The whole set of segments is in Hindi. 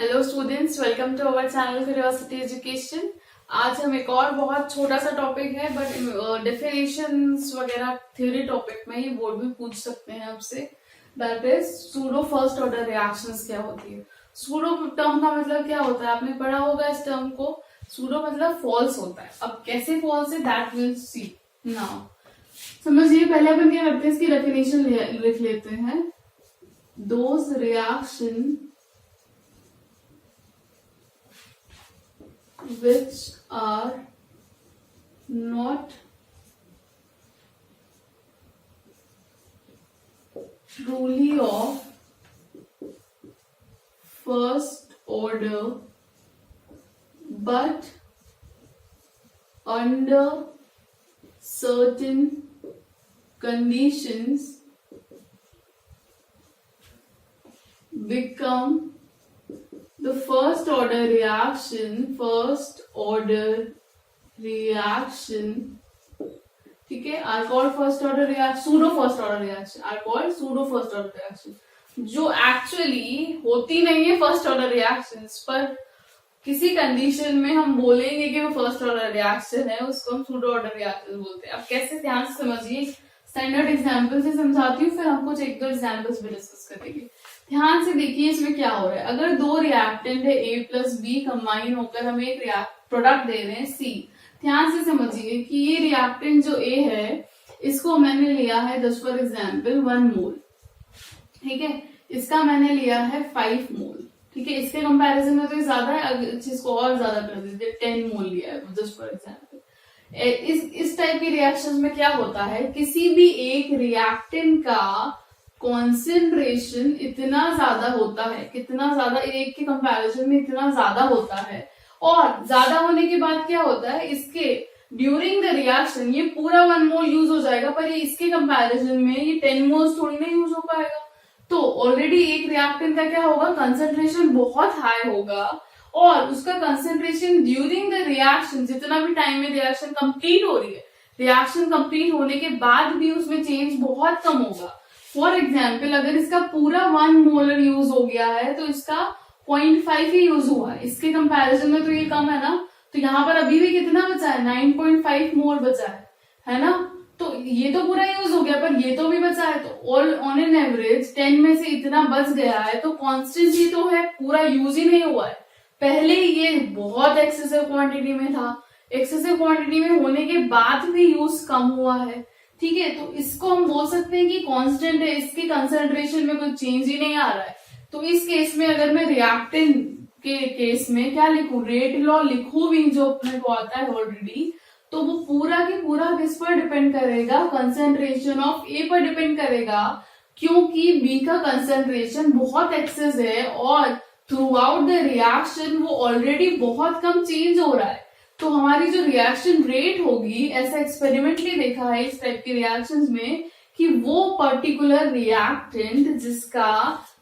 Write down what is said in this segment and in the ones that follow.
Hello students, welcome to our channel curiosity education. आज हम एक और बहुत छोटा सा टॉपिक है बट डेफिनेशंस वगैरह थ्योरी टॉपिक में ही बोर्ड भी पूछ सकते हैं आपसे। That is pseudo first order reactions क्या होती है। सूडो टर्म का मतलब क्या होता है, आपने पढ़ा होगा इस टर्म को। सूडो मतलब फॉल्स होता है। अब कैसे फॉल्स है दैट विल सी नाउ। समझिए, पहले अपन क्या करते हैं, इसकी डेफिनेशन लिख लेते हैं। Those reaction which are not truly of first order but under certain conditions become the first order reaction, ठीक है, are called first order reaction, pseudo first order reaction are called pseudo first order reaction, जो एक्चुअली होती नहीं है फर्स्ट ऑर्डर रिएक्शंस, पर किसी कंडीशन में हम बोलेंगे कि वो फर्स्ट ऑर्डर रिएक्शन है, उसको हम सूडो ऑर्डर रिएक्शन बोलते हैं। अब कैसे, ध्यान से समझिए, स्टैंडर्ड एग्जांपल से समझाती हूँ, फिर हम कुछ एक दो एग्जांपल्स भी डिस्कस करेंगे। ध्यान से देखिए इसमें क्या हो रहा है। अगर दो रिएक्टेंट है A प्लस बी कंबाइन होकर हमें एक प्रोडक्ट दे रहे हैं C। ध्यान से समझिए कि ये रिएक्टेंट जो A है इसको मैंने लिया है जस्ट फॉर एग्जाम्पल 1 मोल, ठीक है, इसका मैंने लिया है 5 मोल, ठीक है, इसके कंपैरिजन में तो ये ज्यादा है, अगर इसको और ज्यादा कर दीजिए 10 मोल लिया है जस्ट फॉर एग्जाम्पल। इस टाइप के रिएक्शन में क्या होता है, किसी भी एक रिएक्टेंट का कॉन्सेंट्रेशन इतना ज्यादा होता है, कितना ज्यादा, एक के कंपैरिजन में इतना ज्यादा होता है, और ज्यादा होने के बाद क्या होता है, इसके ड्यूरिंग द रिएक्शन ये पूरा 1 मोल यूज हो जाएगा, पर ये इसके कंपैरिजन में ये 10 मोल्स थोड़ी ना यूज हो पाएगा। तो ऑलरेडी एक रिएक्टेंट का क्या होगा, कंसेंट्रेशन बहुत हाई होगा, और उसका कंसेंट्रेशन ड्यूरिंग द रिएक्शन, जितना भी टाइम में रिएक्शन कंप्लीट हो रही है, रिएक्शन कंप्लीट होने के बाद भी उसमें चेंज बहुत कम होगा। फॉर एग्जाम्पल, अगर इसका पूरा 1 मोलर यूज हो गया है तो इसका 0.5 ही यूज हुआ है, इसके कंपैरिजन में तो ये कम है ना। तो यहाँ पर अभी भी कितना बचा है, 9.5 मोल बचा है ना। तो ये तो पूरा यूज हो गया, पर ये तो भी बचा है, तो ऑल ऑन एन एवरेज 10 में से इतना बच गया है, तो कॉन्स्टेंट ही तो है, पूरा यूज ही नहीं हुआ है। पहले ये बहुत एक्सेसिव क्वांटिटी में था, एक्सेसिव क्वांटिटी में होने के बाद भी यूज कम हुआ है, ठीक है, तो इसको हम बोल सकते हैं कि कांस्टेंट है, इसके कंसेंट्रेशन में कोई चेंज ही नहीं आ रहा है। तो इस केस में अगर मैं रिएक्टेंट के केस में क्या लिखूं, रेट लॉ लिखूं भी, जो अपने को आता है ऑलरेडी, तो वो पूरा के पूरा किस पर डिपेंड करेगा, कंसेंट्रेशन ऑफ ए पर डिपेंड करेगा, क्योंकि बी का कंसेंट्रेशन बहुत एक्सेस है और थ्रू आउट द रिएक्शन वो ऑलरेडी बहुत कम चेंज हो रहा है। तो हमारी जो रिएक्शन रेट होगी, ऐसा एक्सपेरिमेंटली देखा है इस टाइप के रिएक्शंस में, कि वो पर्टिकुलर रिएक्टेंट जिसका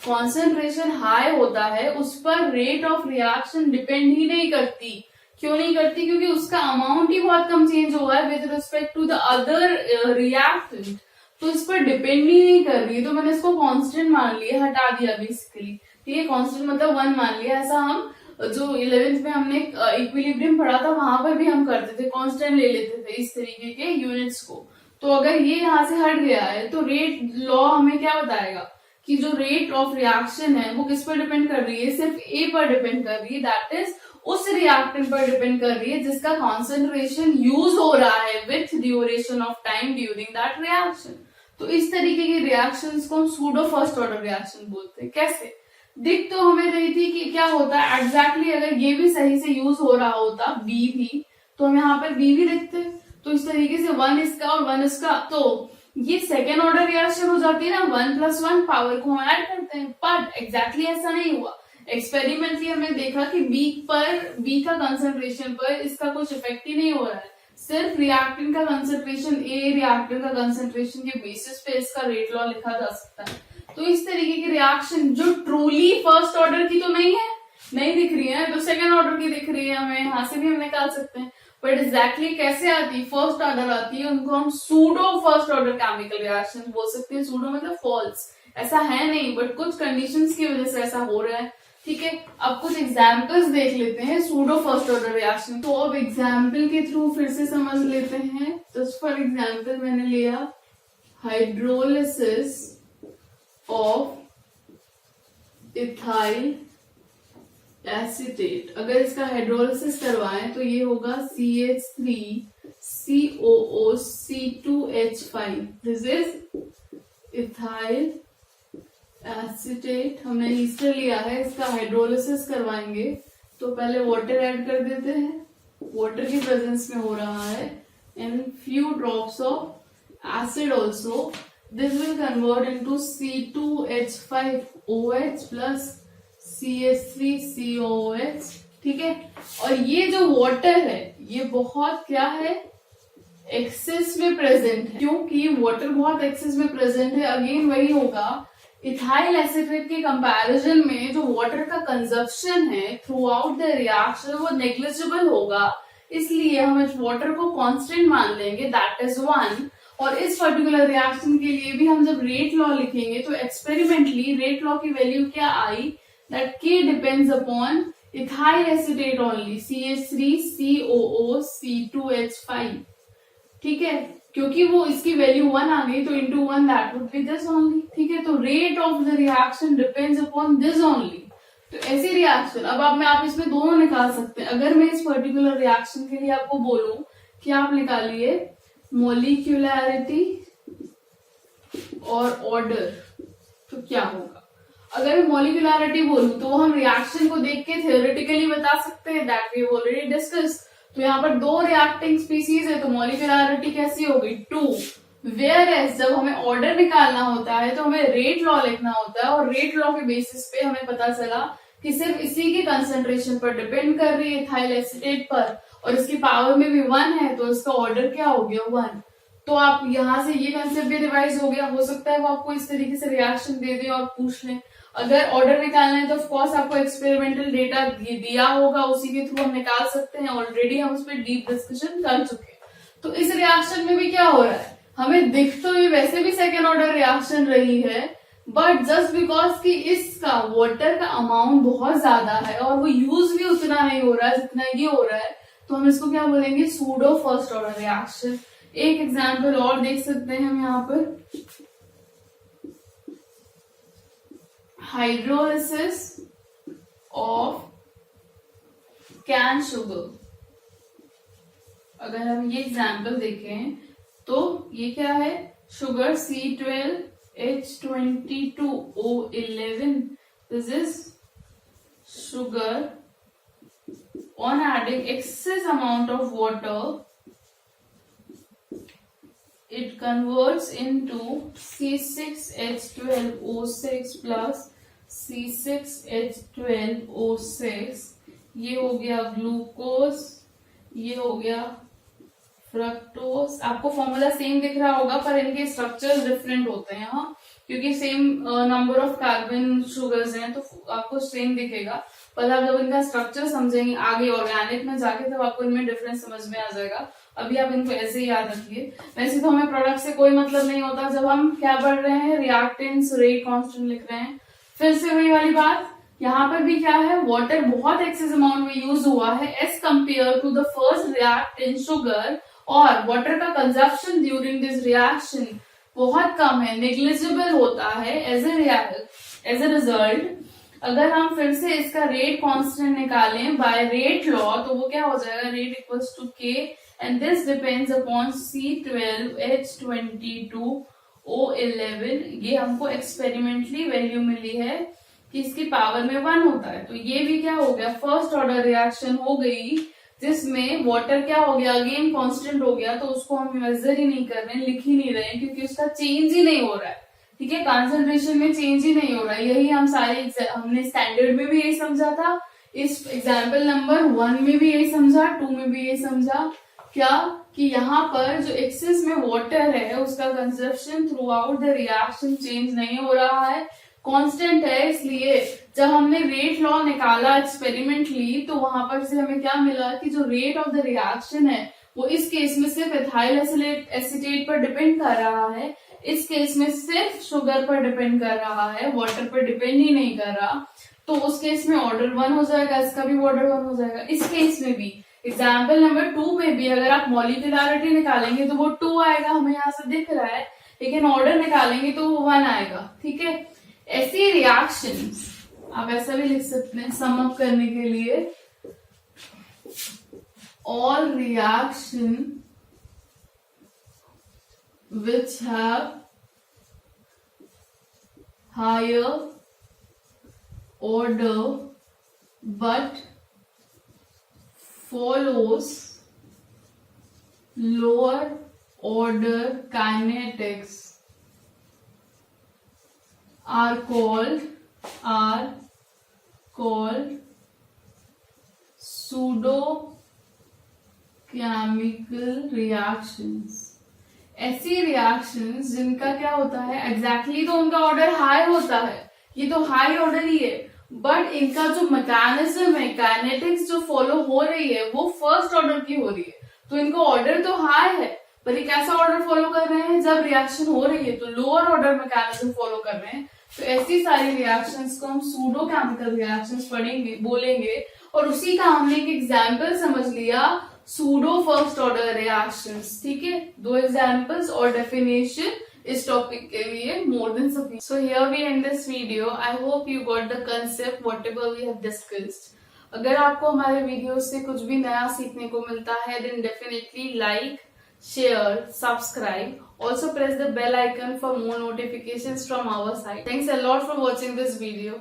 कॉन्सेंट्रेशन हाई होता है उस पर रेट ऑफ रिएक्शन डिपेंड ही नहीं करती। क्यों नहीं करती, क्योंकि उसका अमाउंट ही बहुत कम चेंज हुआ है with respect to the other reactant, तो इस पर डिपेंड ही नहीं कर रही है। तो मैंने इसको कांस्टेंट मान लिया, हटा दिया बेसिकली, ठीक है, कांस्टेंट मतलब 1 मान लिया। ऐसा हम जो 11th में हमने इक्विलिब्रियम पढ़ा था वहां पर भी हम करते थे, कांस्टेंट ले लेते थे इस तरीके के यूनिट्स को। तो अगर ये यहाँ से हट गया है तो रेट लॉ हमें क्या बताएगा कि जो रेट ऑफ रिएक्शन है वो किस पर डिपेंड कर रही है, सिर्फ ए पर डिपेंड कर रही है, दैट इज उस रिएक्टेंट पर डिपेंड कर रही है जिसका कॉन्सेंट्रेशन यूज हो रहा है with duration of time during that reaction. तो इस तरीके के रिएक्शंस को हम सूडो फर्स्ट ऑर्डर रिएक्शन बोलते हैं। कैसे, दिख तो हमें रही थी कि क्या होता है एग्जैक्टली, अगर ये भी सही से यूज हो रहा होता बी भी, तो हम यहाँ पर बी भी लिखते। तो इस तरीके से 1 इसका और 1 इसका, तो ये सेकेंड ऑर्डर रिएक्शन हो जाती है ना, 1 + 1 पावर को हम ऐड करते हैं, बट एग्जैक्टली ऐसा नहीं हुआ। एक्सपेरिमेंटली हमने देखा कि बी का कंसेंट्रेशन पर इसका कुछ इफेक्ट ही नहीं हो रहा है, सिर्फ रिएक्टेंट का कंसेंट्रेशन, ए रिएक्टेंट का कंसेंट्रेशन के बेसिस पे इसका रेट लॉ लिखा जा सकता है। तो इस तरीके की रिएक्शन जो ट्रूली फर्स्ट ऑर्डर की तो नहीं है, नहीं दिख रही है, तो सेकेंड ऑर्डर की दिख रही है, हमें यहाँ से भी हम निकाल सकते हैं। बट एग्जैक्टली कैसे आती है, फर्स्ट ऑर्डर आती है, उनको हम pseudo first order chemical reaction बोल सकते हैं। सूडो मतलब फॉल्स, ऐसा है नहीं, बट कुछ कंडीशंस की वजह से ऐसा हो रहा है। ठीक है, अब कुछ एग्जाम्पल्स देख लेते हैं सूडो फर्स्ट ऑर्डर रिएक्शन। तो अब एग्जाम्पल के थ्रू फिर से समझ लेते हैं। जस्ट फॉर एग्जाम्पल मैंने लिया हाइड्रोलिसिस ऑफ इथाइल एसीटेट। अगर इसका हाइड्रोलिसिस करवाएं तो ये होगा CH3COOC2H5। This is ethyl acetate. हमने ईस्टर लिया है, इसका हाइड्रोलिसिस करवाएंगे तो पहले वाटर ऐड कर देते हैं, वाटर की प्रेजेंस में हो रहा है, and few drops of acid also. This will convert into C2H5OH plus CH3COOH। ठीक है, और ये जो वाटर है ये बहुत क्या है, एक्सेस में प्रेजेंट है। क्योंकि वाटर बहुत एक्सेस में प्रेजेंट है, अगेन वही होगा, इथाइल एसीटेट के कंपैरिजन में जो वाटर का कंजप्शन है थ्रू आउट द रिएक्शन वो नेग्लिजिबल होगा, इसलिए हम इस वाटर को कांस्टेंट मान लेंगे, दैट इज 1। और इस पर्टिकुलर रिएक्शन के लिए भी हम जब रेट लॉ लिखेंगे तो एक्सपेरिमेंटली रेट लॉ की वैल्यू क्या आई, that K depends upon ethyl acetate only, CH3COOC2H5। ठीक है, क्योंकि वो इसकी वैल्यू 1 आ गई तो into 1 that would be this only. ठीक है, तो rate of the reaction depends upon this only. तो ऐसी रिएक्शन अब आप इसमें दोनों निकाल सकते हैं। अगर मैं इस पर्टिकुलर रिएक्शन के लिए आपको बोलूं कि आप निकालिए मोलिक्यूलैरिटी और ऑर्डर, तो क्या होगा। अगर मैं मोलिक्यूलैरिटी बोलूं तो वो हम रिएक्शन को देख के थियोरेटिकली बता सकते हैं, that we have already discussed. तो यहाँ पर 2 रिएक्टिंग स्पीसीज है तो मोलिक्यूलैरिटी कैसी होगी, 2। वेयर एज जब हमें ऑर्डर निकालना होता है तो हमें रेट लॉ लिखना होता है, और रेट लॉ के बेसिस पे हमें पता चला कि सिर्फ इसी की कंसेंट्रेशन पर डिपेंड कर रही है इथाइल एसीटेट पर, और इसकी पावर में भी 1 है तो इसका ऑर्डर क्या हो गया, 1। तो आप यहाँ से ये कंसेप्ट भी रिवाइज हो गया। हो सकता है वो आपको इस तरीके से रिएक्शन दे दे और पूछ लें। अगर ऑर्डर निकालना है तो ऑफकोर्स आपको एक्सपेरिमेंटल डेटा दिया होगा, उसी के थ्रू हम निकाल सकते हैं। ऑलरेडी हम उस पर डीप डिस्कशन कर चुके हैं। तो इस रिएक्शन में भी क्या हो रहा है, हमें दिख तो ये वैसे भी सेकेंड ऑर्डर रिएक्शन रही है, बट जस्ट बिकॉज कि इसका वाटर का अमाउंट बहुत ज्यादा है और वो यूज भी उतना नहीं हो रहा है जितना ये हो रहा है, तो हम इसको क्या बोलेंगे, सूडो फर्स्ट ऑर्डर रिएक्शन। एक एग्जाम्पल और देख सकते हैं हम यहाँ पर, हाइड्रोलिसिस ऑफ कैन शुगर। अगर हम ये एग्जाम्पल देखें तो ये क्या है, sugar C12H22O11। This is sugar on adding excess amount of water it converts into C6H12O6 plus C6H12O6। ये हो गया ग्लूकोज, ये हो गया फ्रक्टोज। आपको फॉर्मूला सेम दिख रहा होगा पर इनके स्ट्रक्चर्स डिफरेंट होते हैं, हाँ, क्योंकि same number of carbon sugars हैं तो आपको सेम दिखेगा, पर आप जब इनका स्ट्रक्चर समझेंगे आगे ऑर्गेनिक में जाके तब आपको इनमें डिफरेंस समझ में आ जाएगा। अभी आप इनको ऐसे ही याद रखिए। वैसे तो हमें प्रोडक्ट से कोई मतलब नहीं होता जब हम क्या पढ़ रहे हैं, रिएक्टेंट्स रेट कांस्टेंट लिख रहे हैं। फिर से वही वाली बात, यहाँ पर भी क्या है, वाटर बहुत एक्सेस अमाउंट में यूज हुआ है as compare to the first reactant sugar, और वाटर का कंजप्शन ड्यूरिंग दिस रिएक्शन बहुत कम है, नेग्लिजिबल होता है। एज ए रिजल्ट अगर हम फिर से इसका रेट कांस्टेंट निकालें बाय रेट लॉ तो वो क्या हो जाएगा, rate equals to K and this depends upon C12H22O11। ये हमको एक्सपेरिमेंटली वैल्यू मिली है कि इसकी पावर में 1 होता है। तो ये भी क्या हो गया, फर्स्ट ऑर्डर रिएक्शन हो गई जिसमें वाटर क्या हो गया, अगेन कांस्टेंट हो गया, तो उसको हम मेजर ही नहीं कर रहे हैं, लिख ही नहीं रहे हैं, क्योंकि उसका चेंज ही नहीं हो रहा है। ठीक है, कंसंट्रेशन में चेंज ही नहीं हो रहा है। यही हम हमने स्टैंडर्ड में भी यही समझा था, इस एग्जाम्पल नंबर 1 में भी यही समझा, 2 में भी यही समझा, क्या कि यहाँ पर जो एक्सेस में वाटर है उसका consumption through out the reaction change नहीं हो रहा है, कांस्टेंट है। इसलिए जब हमने रेट लॉ निकाला एक्सपेरिमेंटली तो वहां पर से हमें क्या मिला कि जो रेट ऑफ द रिएक्शन है वो इस केस में सिर्फ इथाइल एसीटेट पर डिपेंड कर रहा है, इस केस में सिर्फ शुगर पर डिपेंड कर रहा है, वाटर पर डिपेंड ही नहीं कर रहा। तो उस केस में ऑर्डर 1 हो जाएगा, इसका भी ऑर्डर 1 हो जाएगा। इस केस में भी एग्जाम्पल नंबर 2 में भी अगर आप मॉलिक्यूलरिटी निकालेंगे तो वो 2 आएगा, हमें यहाँ से दिख रहा है, लेकिन ऑर्डर निकालेंगे तो वो 1 आएगा। ठीक है, ऐसी रिएक्शंस आप ऐसा भी लिख सकते हैं सम अप करने के लिए, all reaction which have higher order but follows lower order kinetics are called pseudo chemical reactions. ऐसी रिएक्शंस जिनका क्या होता है एग्जैक्टली तो उनका ऑर्डर हाई होता है, ये तो हाई ऑर्डर ही है, बट इनका जो मैकेनिज्म है, काइनेटिक्स जो फॉलो हो रही है वो फर्स्ट ऑर्डर की हो रही है। तो इनका ऑर्डर तो हाई है, पर ये कैसा ऑर्डर फॉलो कर रहे हैं, जब रिएक्शन हो रही है तो लोअर ऑर्डर मैकेनिज्म फॉलो कर रहे हैं। तो ऐसी सारी रिएक्शंस को हम सूडो केमिकल रिएक्शंस पढ़ेंगे, बोलेंगे। और उसी का हमने एक एग्जाम्पल समझ लिया, सूडो फर्स्ट ऑर्डर रिएक्शंस। ठीक है, 2 एग्जाम्पल्स और डेफिनेशन इस टॉपिक के लिए more than sufficient. So here we end this video. I hope you got the concept whatever we have discussed. अगर आपको हमारे वीडियो से कुछ भी नया सीखने को मिलता है then definitely like, share, subscribe. Also press the bell icon for more notifications from our side. Thanks a lot for watching this video.